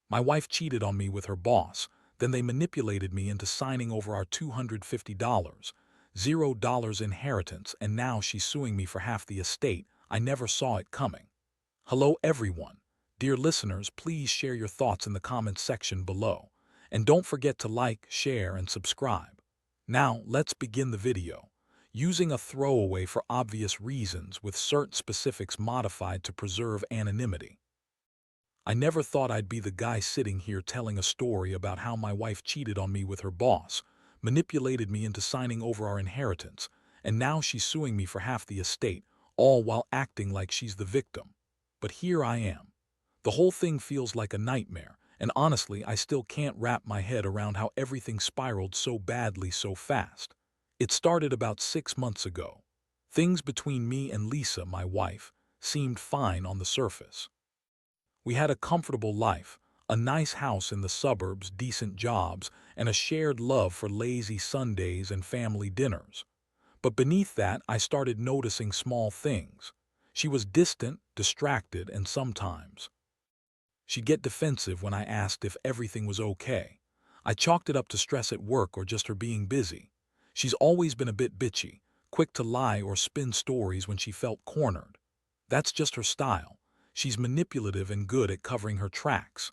My wife cheated on me with her boss, then they manipulated me into signing over our $250, $0 inheritance, and now she's suing me for half the estate. I never saw it coming. Hello everyone. Dear listeners, please share your thoughts in the comments section below. And don't forget to like, share, and subscribe. Now, let's begin the video. Using a throwaway for obvious reasons with certain specifics modified to preserve anonymity. I never thought I'd be the guy sitting here telling a story about how my wife cheated on me with her boss, manipulated me into signing over our inheritance, and now she's suing me for half the estate, all while acting like she's the victim. But here I am. The whole thing feels like a nightmare, and honestly, I still can't wrap my head around how everything spiraled so badly so fast. It started about 6 months ago. Things between me and Lisa, my wife, seemed fine on the surface. We had a comfortable life, a nice house in the suburbs, decent jobs, and a shared love for lazy Sundays and family dinners. But beneath that, I started noticing small things. She was distant, distracted, and sometimes she'd get defensive when I asked if everything was okay. I chalked it up to stress at work or just her being busy. She's always been a bit bitchy, quick to lie or spin stories when she felt cornered. That's just her style. She's manipulative and good at covering her tracks.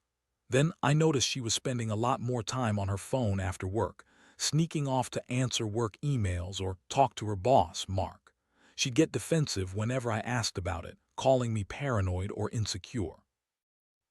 Then I noticed she was spending a lot more time on her phone after work, sneaking off to answer work emails or talk to her boss, Mark. She'd get defensive whenever I asked about it, calling me paranoid or insecure.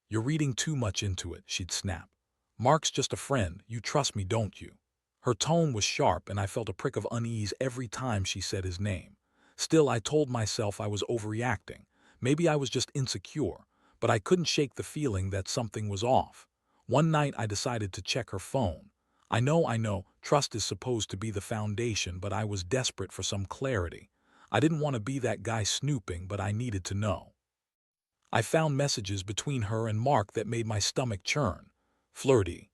"You're reading too much into it," she'd snap. "Mark's just a friend, you trust me, don't you?" Her tone was sharp and I felt a prick of unease every time she said his name. Still, I told myself I was overreacting. Maybe I was just insecure, but I couldn't shake the feeling that something was off. One night I decided to check her phone. I know, trust is supposed to be the foundation, but I was desperate for some clarity. I didn't want to be that guy snooping, but I needed to know. I found messages between her and Mark that made my stomach churn. Flirty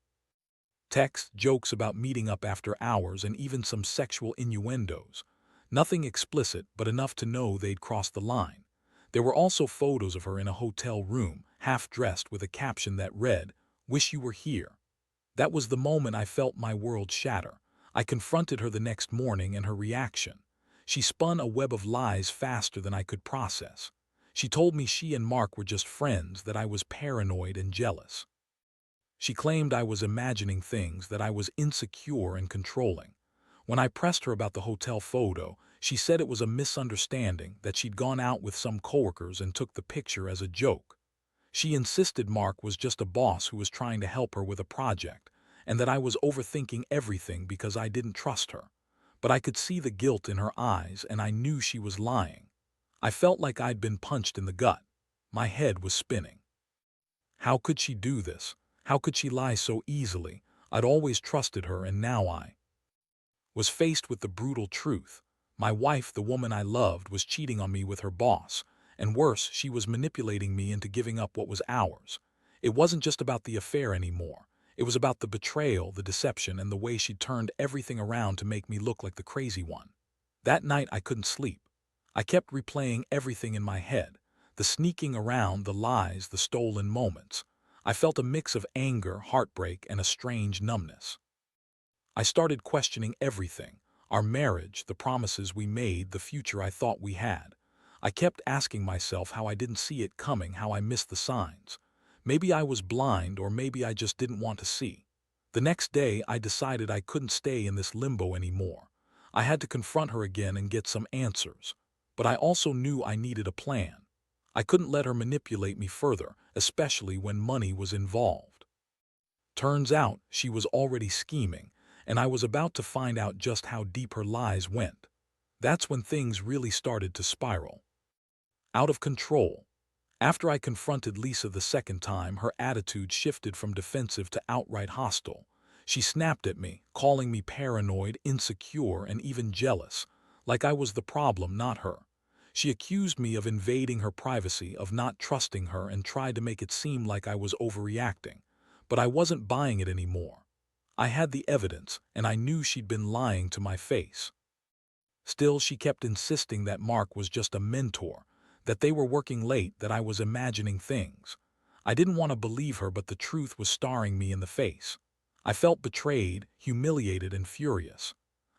texts, jokes about meeting up after hours, and even some sexual innuendos. Nothing explicit, but enough to know they'd crossed the line. There were also photos of her in a hotel room, half-dressed with a caption that read, "Wish you were here." That was the moment I felt my world shatter. I confronted her the next morning and her reaction. She spun a web of lies faster than I could process. She told me she and Mark were just friends, that I was paranoid and jealous. She claimed I was imagining things, that I was insecure and controlling. When I pressed her about the hotel photo, she said it was a misunderstanding, that she'd gone out with some coworkers and took the picture as a joke. She insisted Mark was just a boss who was trying to help her with a project, and that I was overthinking everything because I didn't trust her. But I could see the guilt in her eyes, and I knew she was lying. I felt like I'd been punched in the gut. My head was spinning. How could she do this? How could she lie so easily? I'd always trusted her, and now I was faced with the brutal truth. My wife, the woman I loved, was cheating on me with her boss, and worse, she was manipulating me into giving up what was ours. It wasn't just about the affair anymore. It was about the betrayal, the deception, and the way she turned everything around to make me look like the crazy one. That night I couldn't sleep. I kept replaying everything in my head, the sneaking around, the lies, the stolen moments. I felt a mix of anger, heartbreak, and a strange numbness. I started questioning everything: our marriage, the promises we made, the future I thought we had. I kept asking myself how I didn't see it coming, how I missed the signs. Maybe I was blind, or maybe I just didn't want to see. The next day, I decided I couldn't stay in this limbo anymore. I had to confront her again and get some answers. But I also knew I needed a plan. I couldn't let her manipulate me further, especially when money was involved. Turns out, she was already scheming, and I was about to find out just how deep her lies went. That's when things really started to spiral out of control. After I confronted Lisa the second time, her attitude shifted from defensive to outright hostile. She snapped at me, calling me paranoid, insecure, and even jealous, like I was the problem, not her. She accused me of invading her privacy, of not trusting her, and tried to make it seem like I was overreacting. But I wasn't buying it anymore. I had the evidence, and I knew she'd been lying to my face. Still, she kept insisting that Mark was just a mentor, that they were working late, that I was imagining things. I didn't want to believe her, but the truth was staring me in the face. I felt betrayed, humiliated, and furious.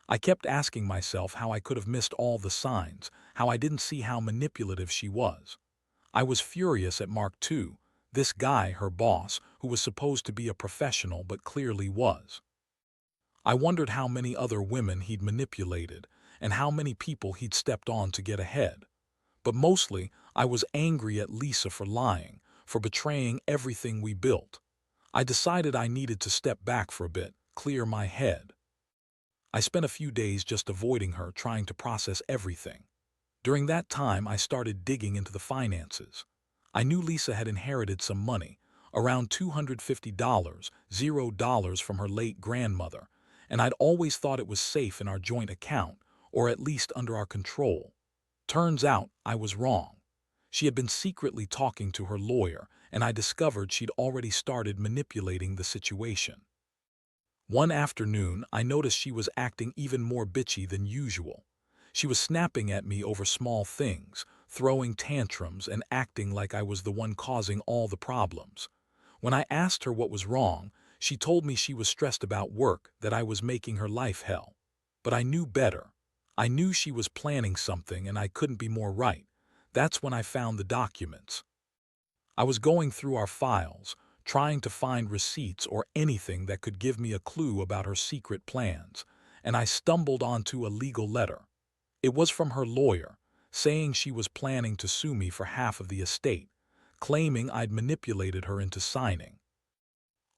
I kept asking myself how I could have missed all the signs, how I didn't see how manipulative she was. I was furious at Mark too, this guy, her boss, who was supposed to be a professional but clearly was. I wondered how many other women he'd manipulated and how many people he'd stepped on to get ahead. But mostly, I was angry at Lisa for lying, for betraying everything we built. I decided I needed to step back for a bit, clear my head. I spent a few days just avoiding her, trying to process everything. During that time, I started digging into the finances. I knew Lisa had inherited some money, around $250, $0 from her late grandmother, and I'd always thought it was safe in our joint account, or at least under our control. Turns out I was wrong. She had been secretly talking to her lawyer, and I discovered she'd already started manipulating the situation. One afternoon, I noticed she was acting even more bitchy than usual. She was snapping at me over small things, throwing tantrums and acting like I was the one causing all the problems. When I asked her what was wrong, she told me she was stressed about work, that I was making her life hell. But I knew better. I knew she was planning something, and I couldn't be more right. That's when I found the documents. I was going through our files, trying to find receipts or anything that could give me a clue about her secret plans, and I stumbled onto a legal letter. It was from her lawyer, saying she was planning to sue me for half of the estate, claiming I'd manipulated her into signing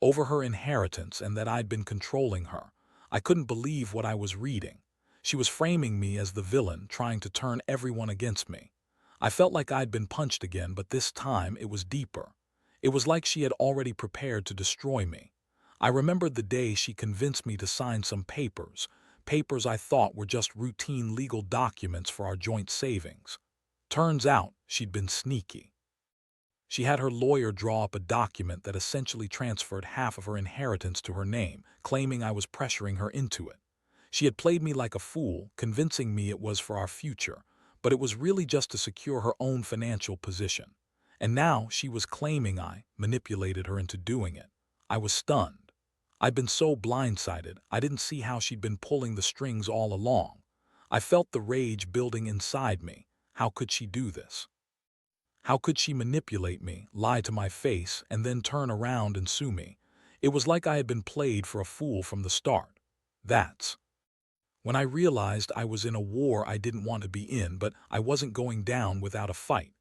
over her inheritance and that I'd been controlling her. I couldn't believe what I was reading. She was framing me as the villain, trying to turn everyone against me. I felt like I'd been punched again, but this time it was deeper. It was like she had already prepared to destroy me. I remembered the day she convinced me to sign some papers I thought were just routine legal documents for our joint savings. Turns out she'd been sneaky. She had her lawyer draw up a document that essentially transferred half of her inheritance to her name, claiming I was pressuring her into it. She had played me like a fool, convincing me it was for our future, but it was really just to secure her own financial position. And now she was claiming I manipulated her into doing it. I was stunned. I'd been so blindsided, I didn't see how she'd been pulling the strings all along. I felt the rage building inside me. How could she do this? How could she manipulate me, lie to my face, and then turn around and sue me? It was like I had been played for a fool from the start. That's when I realized I was in a war I didn't want to be in, but I wasn't going down without a fight.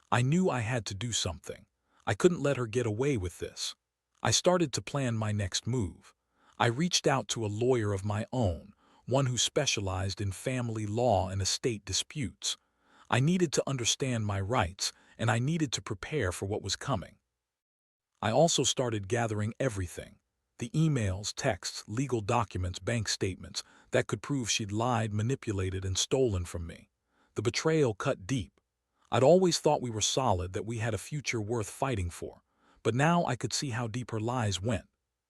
I knew I had to do something. I couldn't let her get away with this. I started to plan my next move. I reached out to a lawyer of my own, one who specialized in family law and estate disputes. I needed to understand my rights, and I needed to prepare for what was coming. I also started gathering everything: the emails, texts, legal documents, bank statements that could prove she'd lied, manipulated, and stolen from me. The betrayal cut deep. I'd always thought we were solid, that we had a future worth fighting for. But now I could see how deep her lies went.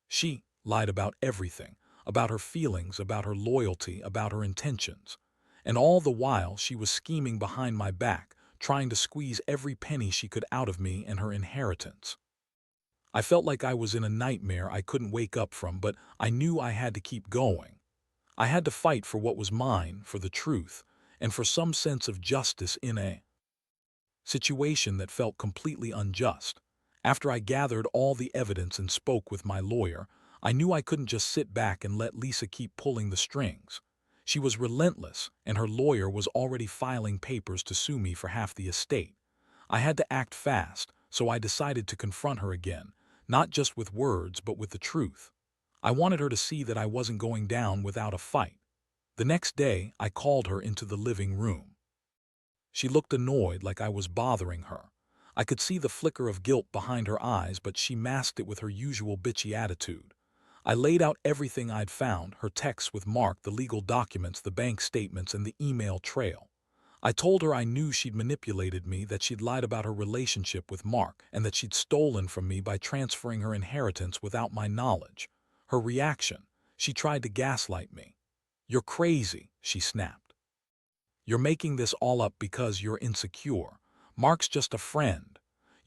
She lied about everything, about her feelings, about her loyalty, about her intentions. And all the while she was scheming behind my back, trying to squeeze every penny she could out of me and her inheritance. I felt like I was in a nightmare I couldn't wake up from, but I knew I had to keep going. I had to fight for what was mine, for the truth, and for some sense of justice in a situation that felt completely unjust. After I gathered all the evidence and spoke with my lawyer, I knew I couldn't just sit back and let Lisa keep pulling the strings. She was relentless, and her lawyer was already filing papers to sue me for half the estate. I had to act fast, so I decided to confront her again, not just with words but with the truth. I wanted her to see that I wasn't going down without a fight. The next day, I called her into the living room. She looked annoyed, like I was bothering her. I could see the flicker of guilt behind her eyes, but she masked it with her usual bitchy attitude. I laid out everything I'd found: her texts with Mark, the legal documents, the bank statements, and the email trail. I told her I knew she'd manipulated me, that she'd lied about her relationship with Mark, and that she'd stolen from me by transferring her inheritance without my knowledge. Her reaction: she tried to gaslight me. "You're crazy," she snapped. "You're making this all up because you're insecure. Mark's just a friend.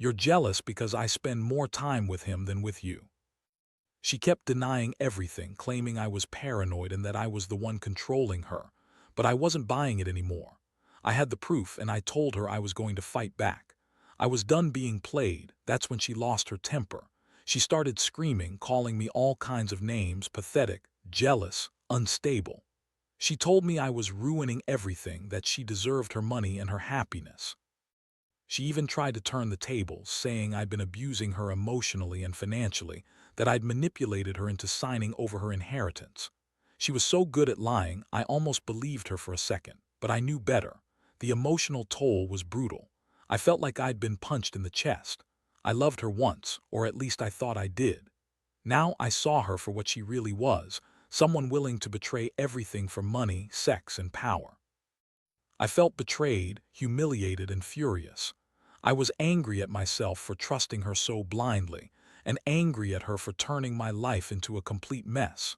You're jealous because I spend more time with him than with you." She kept denying everything, claiming I was paranoid and that I was the one controlling her. But I wasn't buying it anymore. I had the proof, and I told her I was going to fight back. I was done being played. That's when she lost her temper. She started screaming, calling me all kinds of names: pathetic, jealous, unstable. She told me I was ruining everything, that she deserved her money and her happiness. She even tried to turn the tables, saying I'd been abusing her emotionally and financially, that I'd manipulated her into signing over her inheritance. She was so good at lying, I almost believed her for a second, but I knew better. The emotional toll was brutal. I felt like I'd been punched in the chest. I loved her once, or at least I thought I did. Now I saw her for what she really was, someone willing to betray everything for money, sex, and power. I felt betrayed, humiliated, and furious. I was angry at myself for trusting her so blindly, and angry at her for turning my life into a complete mess.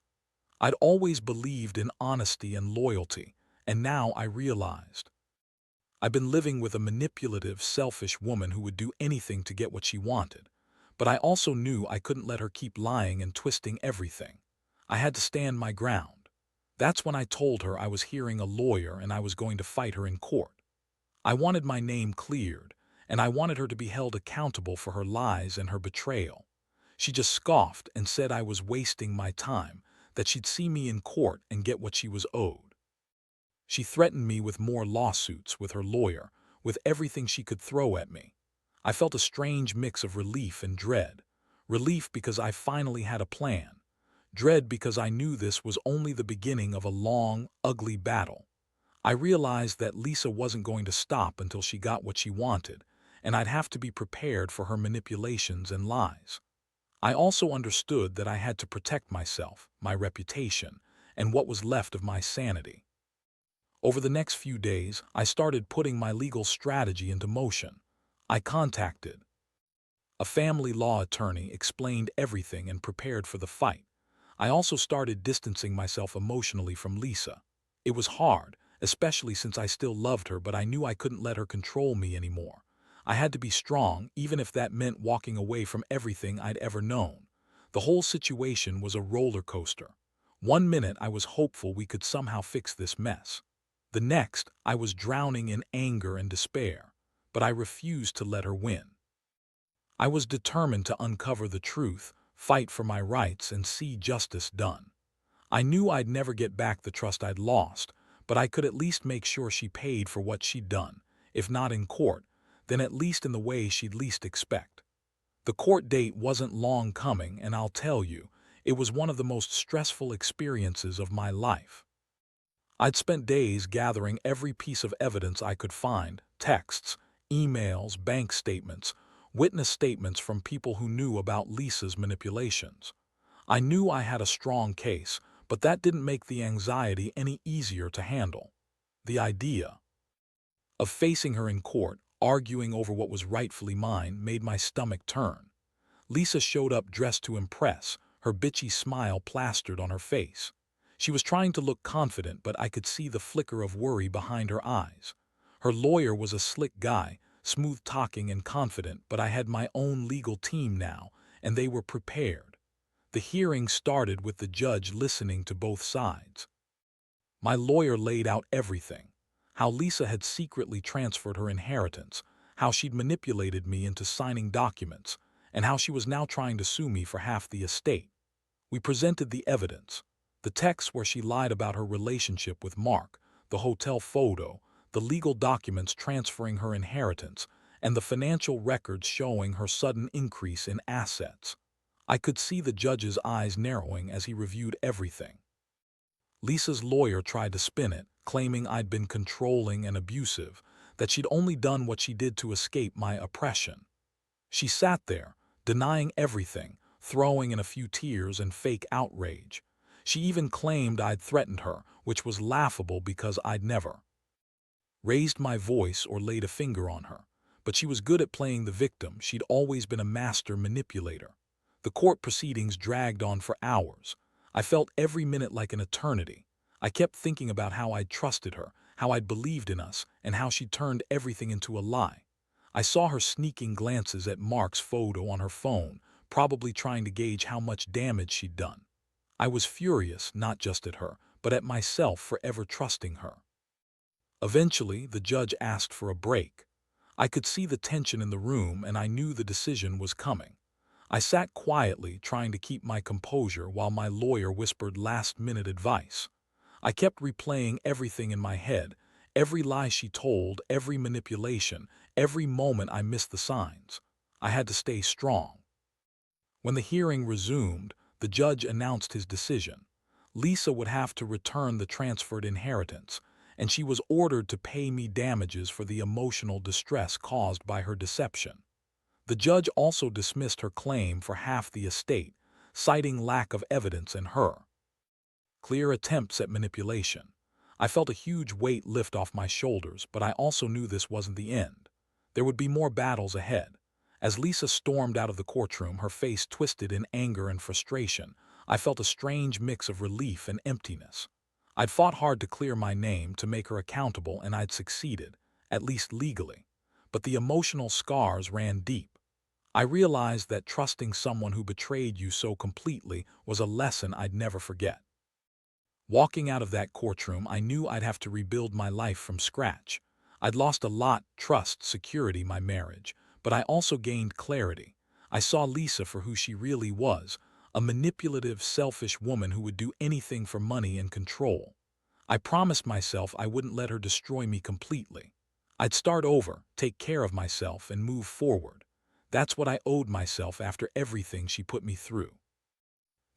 I'd always believed in honesty and loyalty, and now I realized. I've been living with a manipulative, selfish woman who would do anything to get what she wanted. But I also knew I couldn't let her keep lying and twisting everything. I had to stand my ground. That's when I told her I was hiring a lawyer and I was going to fight her in court. I wanted my name cleared, and I wanted her to be held accountable for her lies and her betrayal. She just scoffed and said I was wasting my time, that she'd see me in court and get what she was owed. She threatened me with more lawsuits, with her lawyer, with everything she could throw at me. I felt a strange mix of relief and dread. Relief because I finally had a plan. Dread because I knew this was only the beginning of a long, ugly battle. I realized that Lisa wasn't going to stop until she got what she wanted, and I'd have to be prepared for her manipulations and lies. I also understood that I had to protect myself, my reputation, and what was left of my sanity. Over the next few days, I started putting my legal strategy into motion. I contacted a family law attorney, explained everything, and prepared for the fight. I also started distancing myself emotionally from Lisa. It was hard, especially since I still loved her, but I knew I couldn't let her control me anymore. I had to be strong, even if that meant walking away from everything I'd ever known. The whole situation was a roller coaster. One minute I was hopeful we could somehow fix this mess. The next, I was drowning in anger and despair, but I refused to let her win. I was determined to uncover the truth, fight for my rights, and see justice done. I knew I'd never get back the trust I'd lost, but I could at least make sure she paid for what she'd done, if not in court, then at least in the way she'd least expect. The court date wasn't long coming, and I'll tell you, it was one of the most stressful experiences of my life. I'd spent days gathering every piece of evidence I could find: texts, emails, bank statements, witness statements from people who knew about Lisa's manipulations. I knew I had a strong case, but that didn't make the anxiety any easier to handle. The idea of facing her in court, arguing over what was rightfully mine, made my stomach turn. Lisa showed up dressed to impress, her bitchy smile plastered on her face. She was trying to look confident, but I could see the flicker of worry behind her eyes. Her lawyer was a slick guy, smooth-talking and confident, but I had my own legal team now, and they were prepared. The hearing started with the judge listening to both sides. My lawyer laid out everything: how Lisa had secretly transferred her inheritance, how she'd manipulated me into signing documents, and how she was now trying to sue me for half the estate. We presented the evidence: the texts where she lied about her relationship with Mark, the hotel photo, the legal documents transferring her inheritance, and the financial records showing her sudden increase in assets. I could see the judge's eyes narrowing as he reviewed everything. Lisa's lawyer tried to spin it, claiming I'd been controlling and abusive, that she'd only done what she did to escape my oppression. She sat there, denying everything, throwing in a few tears and fake outrage. She even claimed I'd threatened her, which was laughable because I'd never raised my voice or laid a finger on her. But she was good at playing the victim. She'd always been a master manipulator. The court proceedings dragged on for hours. I felt every minute like an eternity. I kept thinking about how I'd trusted her, how I'd believed in us, and how she'd turned everything into a lie. I saw her sneaking glances at Mark's photo on her phone, probably trying to gauge how much damage she'd done. I was furious, not just at her, but at myself for ever trusting her. Eventually, the judge asked for a break. I could see the tension in the room, and I knew the decision was coming. I sat quietly, trying to keep my composure while my lawyer whispered last-minute advice. I kept replaying everything in my head, every lie she told, every manipulation, every moment I missed the signs. I had to stay strong. When the hearing resumed, the judge announced his decision. Lisa would have to return the transferred inheritance, and she was ordered to pay me damages for the emotional distress caused by her deception. The judge also dismissed her claim for half the estate, citing lack of evidence in her clear attempts at manipulation. I felt a huge weight lift off my shoulders, but I also knew this wasn't the end. There would be more battles ahead. As Lisa stormed out of the courtroom, her face twisted in anger and frustration, I felt a strange mix of relief and emptiness. I'd fought hard to clear my name, to make her accountable, and I'd succeeded, at least legally. But the emotional scars ran deep. I realized that trusting someone who betrayed you so completely was a lesson I'd never forget. Walking out of that courtroom, I knew I'd have to rebuild my life from scratch. I'd lost a lot: trust, security, my marriage. But I also gained clarity. I saw Lisa for who she really was, a manipulative, selfish woman who would do anything for money and control. I promised myself I wouldn't let her destroy me completely. I'd start over, take care of myself, and move forward. That's what I owed myself after everything she put me through.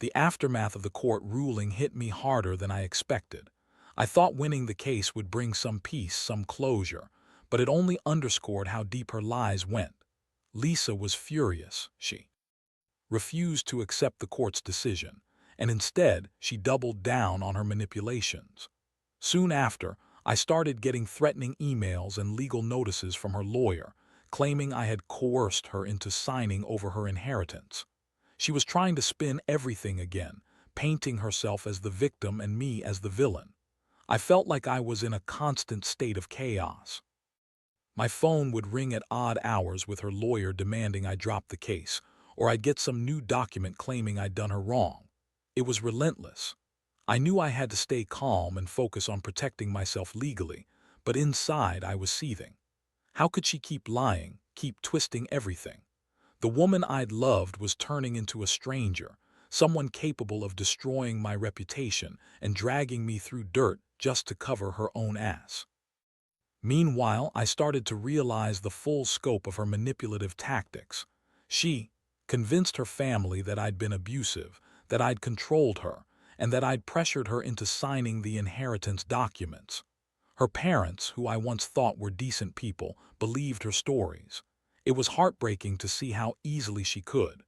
The aftermath of the court ruling hit me harder than I expected. I thought winning the case would bring some peace, some closure, but it only underscored how deep her lies went. Lisa was furious. She refused to accept the court's decision, and instead she doubled down on her manipulations. Soon after, I started getting threatening emails and legal notices from her lawyer, claiming I had coerced her into signing over her inheritance. She was trying to spin everything again, painting herself as the victim and me as the villain. I felt like I was in a constant state of chaos. My phone would ring at odd hours with her lawyer demanding I drop the case, or I'd get some new document claiming I'd done her wrong. It was relentless. I knew I had to stay calm and focus on protecting myself legally, but inside I was seething. How could she keep lying, keep twisting everything? The woman I'd loved was turning into a stranger, someone capable of destroying my reputation and dragging me through dirt just to cover her own ass. Meanwhile, I started to realize the full scope of her manipulative tactics. She convinced her family that I'd been abusive, that I'd controlled her, and that I'd pressured her into signing the inheritance documents. Her parents, who I once thought were decent people, believed her stories. It was heartbreaking to see how easily she could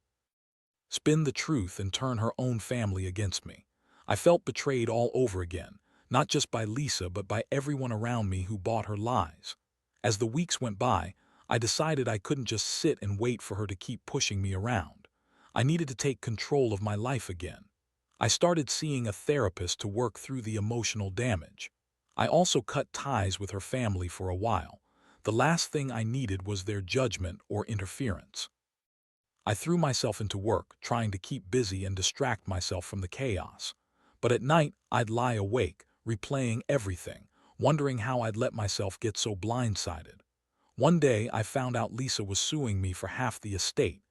spin the truth and turn her own family against me. I felt betrayed all over again, not just by Lisa but by everyone around me who bought her lies. As the weeks went by, I decided I couldn't just sit and wait for her to keep pushing me around. I needed to take control of my life again. I started seeing a therapist to work through the emotional damage. I also cut ties with her family for a while. The last thing I needed was their judgment or interference. I threw myself into work, trying to keep busy and distract myself from the chaos. But at night, I'd lie awake, replaying everything, wondering how I'd let myself get so blindsided. One day, I found out Lisa was suing me for half the estate,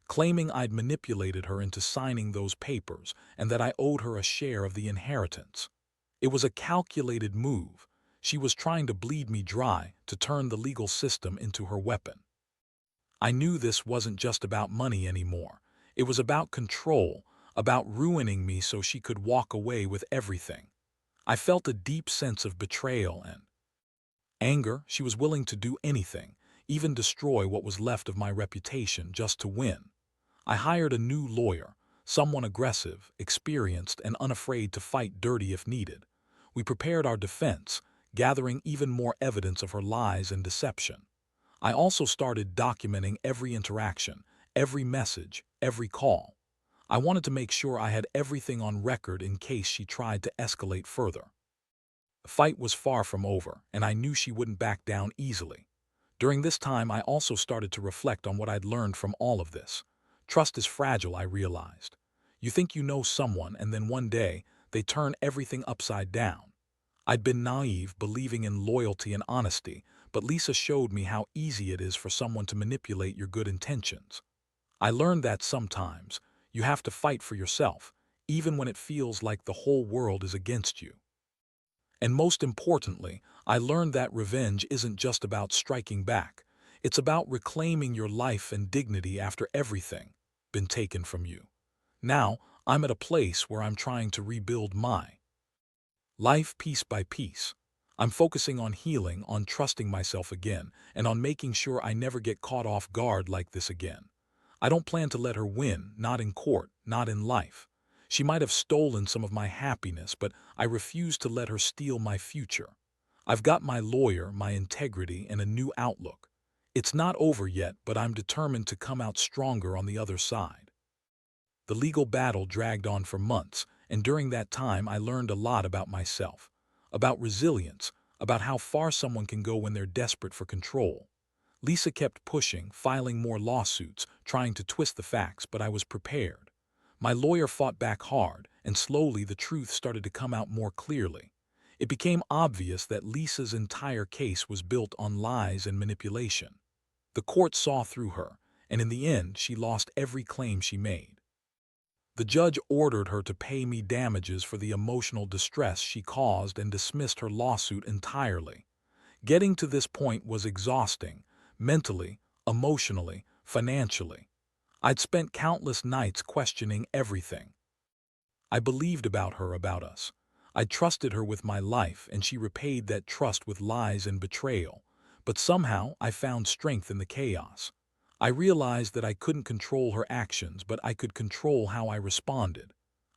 claiming I'd manipulated her into signing those papers and that I owed her a share of the inheritance. It was a calculated move. She was trying to bleed me dry, to turn the legal system into her weapon. I knew this wasn't just about money anymore. It was about control, about ruining me so she could walk away with everything. I felt a deep sense of betrayal and anger. She was willing to do anything, even destroy what was left of my reputation, just to win. I hired a new lawyer, someone aggressive, experienced, and unafraid to fight dirty if needed. We prepared our defense, gathering even more evidence of her lies and deception. I also started documenting every interaction, every message, every call. I wanted to make sure I had everything on record in case she tried to escalate further. The fight was far from over, and I knew she wouldn't back down easily. During this time, I also started to reflect on what I'd learned from all of this. Trust is fragile, I realized. You think you know someone, and then one day, they turn everything upside down. I'd been naive, believing in loyalty and honesty, but Lisa showed me how easy it is for someone to manipulate your good intentions. I learned that sometimes you have to fight for yourself, even when it feels like the whole world is against you. And most importantly, I learned that revenge isn't just about striking back. It's about reclaiming your life and dignity after everything been taken from you. Now, I'm at a place where I'm trying to rebuild my life piece by piece. I'm focusing on healing, on trusting myself again, and on making sure I never get caught off guard like this again. I don't plan to let her win, not in court, not in life. She might have stolen some of my happiness, but I refuse to let her steal my future. I've got my lawyer, my integrity, and a new outlook. It's not over yet, but I'm determined to come out stronger on the other side. The legal battle dragged on for months, and during that time I learned a lot about myself, about resilience, about how far someone can go when they're desperate for control. Lisa kept pushing, filing more lawsuits, trying to twist the facts, but I was prepared. My lawyer fought back hard, and slowly the truth started to come out more clearly. It became obvious that Lisa's entire case was built on lies and manipulation. The court saw through her, and in the end she lost every claim she made. The judge ordered her to pay me damages for the emotional distress she caused and dismissed her lawsuit entirely. Getting to this point was exhausting, mentally, emotionally, financially. I'd spent countless nights questioning everything I believed about her, about us. I trusted her with my life, and she repaid that trust with lies and betrayal. But somehow I found strength in the chaos. I realized that I couldn't control her actions, but I could control how I responded.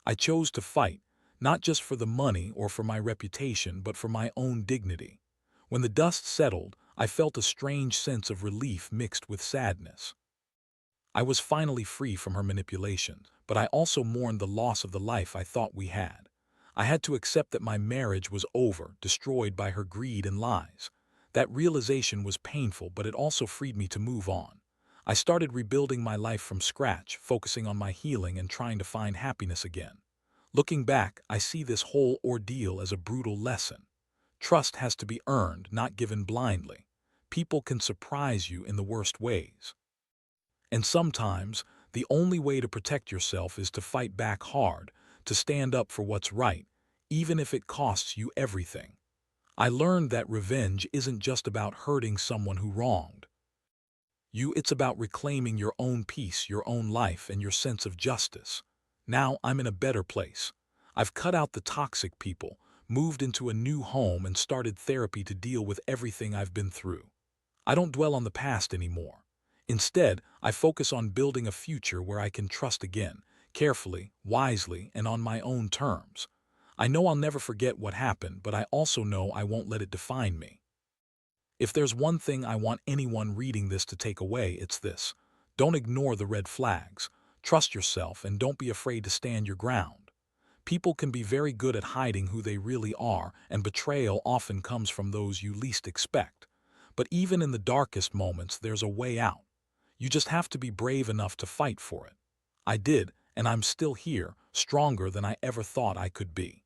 I chose to fight, not just for the money or for my reputation, but for my own dignity. When the dust settled, I felt a strange sense of relief mixed with sadness. I was finally free from her manipulation, but I also mourned the loss of the life I thought we had. I had to accept that my marriage was over, destroyed by her greed and lies. That realization was painful, but it also freed me to move on. I started rebuilding my life from scratch, focusing on my healing and trying to find happiness again. Looking back, I see this whole ordeal as a brutal lesson. Trust has to be earned, not given blindly. People can surprise you in the worst ways. And sometimes, the only way to protect yourself is to fight back hard, to stand up for what's right, even if it costs you everything. I learned that revenge isn't just about hurting someone who wronged you, it's about reclaiming your own peace, your own life, and your sense of justice. Now I'm in a better place. I've cut out the toxic people, moved into a new home, and started therapy to deal with everything I've been through. I don't dwell on the past anymore. Instead, I focus on building a future where I can trust again, carefully, wisely, and on my own terms. I know I'll never forget what happened, but I also know I won't let it define me. If there's one thing I want anyone reading this to take away, it's this. Don't ignore the red flags. Trust yourself and don't be afraid to stand your ground. People can be very good at hiding who they really are, and betrayal often comes from those you least expect. But even in the darkest moments, there's a way out. You just have to be brave enough to fight for it. I did, and I'm still here, stronger than I ever thought I could be.